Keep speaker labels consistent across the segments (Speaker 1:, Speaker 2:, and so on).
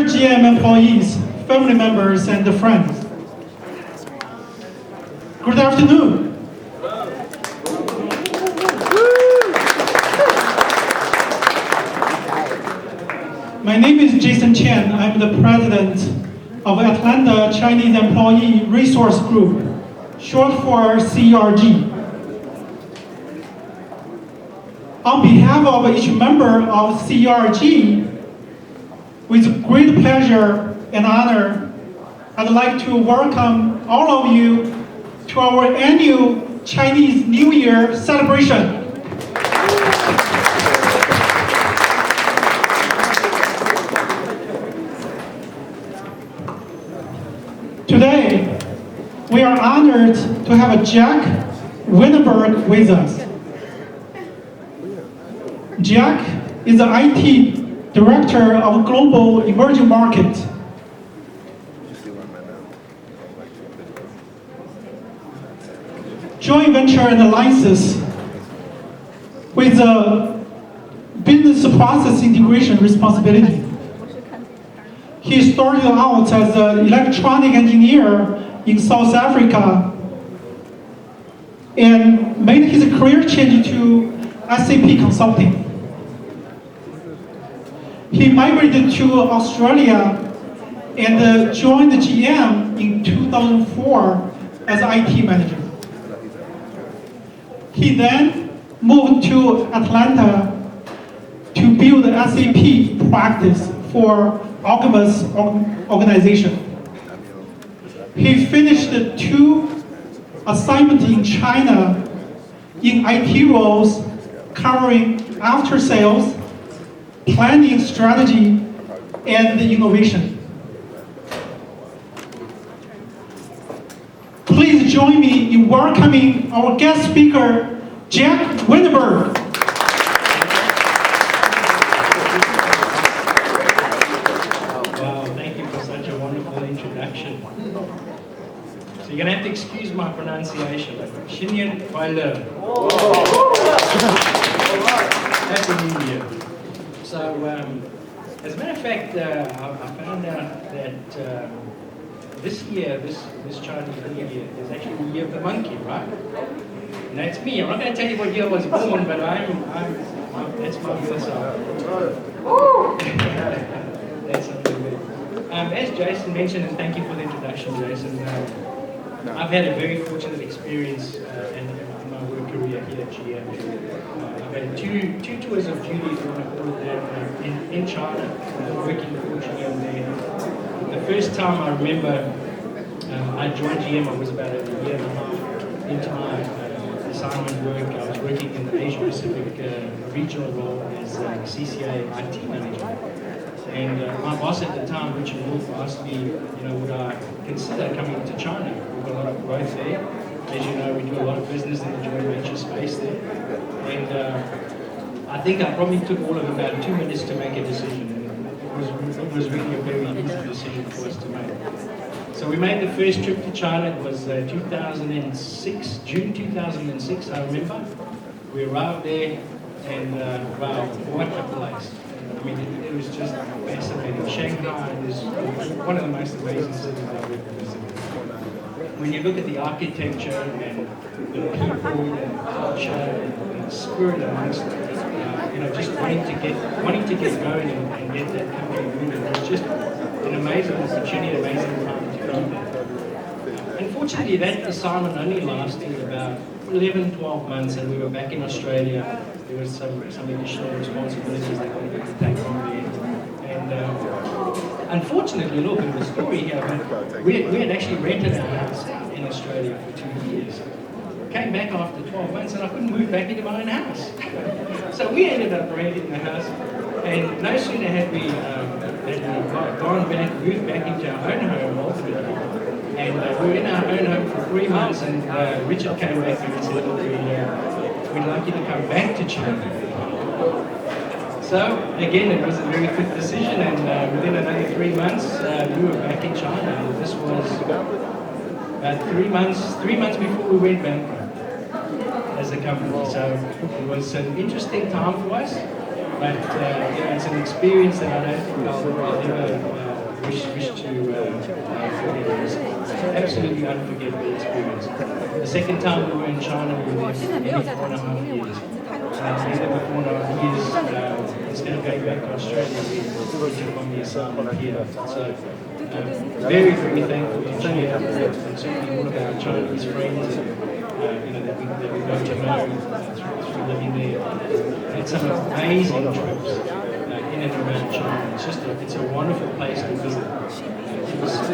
Speaker 1: Dear GM employees, family members, and friends, good afternoon. My name is Jason Chen. I'm the president of Atlanta Chinese Employee Resource Group, short for CERG. On behalf of each member of CERG, with great pleasure and honor, I'd like to welcome all of you to our annual Chinese New Year celebration. Today, we are honored to have Jack Winterberg with us. Jack is the IT Director of Global Emerging Market. Joint venture and alliances with the business process integration responsibility. He started out as an electronic engineer in South Africa and made his career change to SAP consulting. He migrated to Australia and joined the GM in 2004 as IT manager. He then moved to Atlanta to build the SAP practice for Alchemist organization. He finished 2 assignments in China in IT roles covering after sales, planning strategy, and innovation. Please join me in welcoming our guest speaker, Jack Winterberg.
Speaker 2: Wow, thank you for such a wonderful introduction. So you're going to have to excuse my pronunciation. Xinyan Weile. Happy New Year. So, as a matter of fact, I found out that this year, this Chinese New Year, is actually the year of the monkey, right? And that's me. I'm not going to tell you what year I was born, but that's my birth. That's something good. As Jason mentioned, and thank you for the introduction, Jason, I've had a very fortunate experience in my work career here at GM. I've had two tours of duty, if you want to call it that, in China, working for GM there. The first time I remember I joined GM, I was about a year and a half into my assignment work. I was working in the Asia Pacific regional role as CCA IT manager. And my boss at the time, Richard Wolf, asked me, would I consider coming to China? We've got a lot of growth there. As you know, we do a lot of business in the joint venture space there. And I think I probably took all of about 2 minutes to make a decision. And it was really a very easy decision for us to make. So we made the first trip to China. It was 2006, June 2006, I remember. We arrived there and wow, what a place. I mean, it was just fascinating. Shanghai is one of the most amazing cities I've ever visited. When you look at the architecture and the people and the culture and the spirit amongst it, just wanting to get going and get that country moving, it was just an amazing opportunity, amazing time to go there. Unfortunately, that assignment only lasted about 11, 12 months, and we were back in Australia. There was some additional responsibilities that we had to take on there. And unfortunately, a little bit of a story here, but we had actually rented a house in Australia for 2 years. Came back after 12 months and I couldn't move back into my own house. So we ended up renting the house, and no sooner had we gone back, moved back into our own home ultimately, and we were in our own home for 3 months, and Richard came back to me and said, look, we'd like you to come back to China. So again, it was a very quick decision, and within another 3 months, we were back in China. And this was about 3 months before we went bankrupt as a company. So it was an interesting time for us, but it's an experience that I don't think I'll ever absolutely unforgettable experience. The second time we were in China, we were there for nearly 4.5 years. And the other 4.5 years, instead of going back to Australia, we took on the assignment here. So, very, very thankful to China, and certainly all of our Chinese friends, that we got to know through living there. Had some amazing trips in and around China. It's a wonderful place to visit.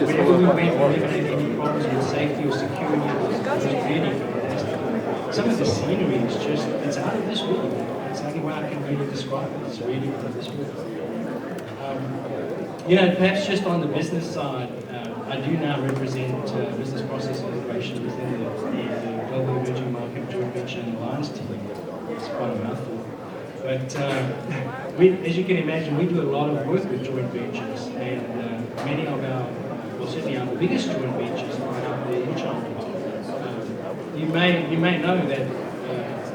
Speaker 2: Whenever we went, we never had any problems with safety or security. It was really fantastic. Some of the scenery is it's out of this world. It's the only way I can really describe it. It's really out of this world. Perhaps just on the business side, I do now represent business process integration within the Global Emerging Market Joint Venture and Alliance team. It's quite a mouthful. But as you can imagine, we do a lot of work with joint ventures, and many of certainly our biggest joint ventures are out there in China. You may know that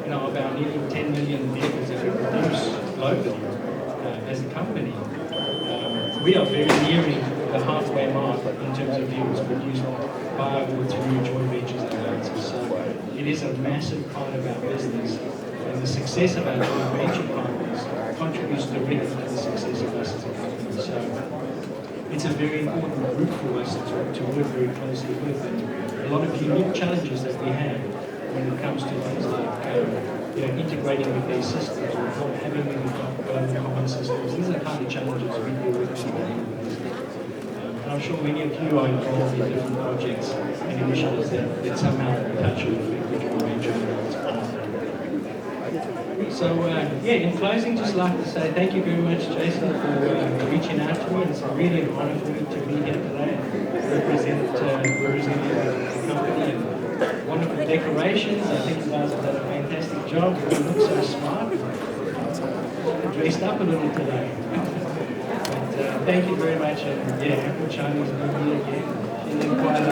Speaker 2: of our nearly 10 million vehicles that we produce globally as a company, we are very nearing the halfway mark in terms of vehicles produced by or through joint ventures and alliances. So it is a massive part of our business, and the success of our joint venture partners contributes directly to the success of us as a company. So it's a very important group for us to work very closely with, and a lot of unique challenges that we have when it comes to things like integrating with their systems or having global common systems. These are the kind of challenges we deal with on a daily basis. And I'm sure many of you are involved in different projects and initiatives that somehow touch or affect the joint venture. So, in closing, just like to say thank you very much, Jason, for reaching out to me. It's really an honor for me to be here today and represent the company, and wonderful decorations. I think you guys have done a fantastic job. You look so smart. Dressed up a little today. But thank you very much, and happy Chinese New Year again. Feeling quite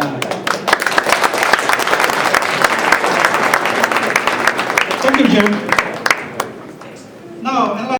Speaker 1: Thank you, Jim.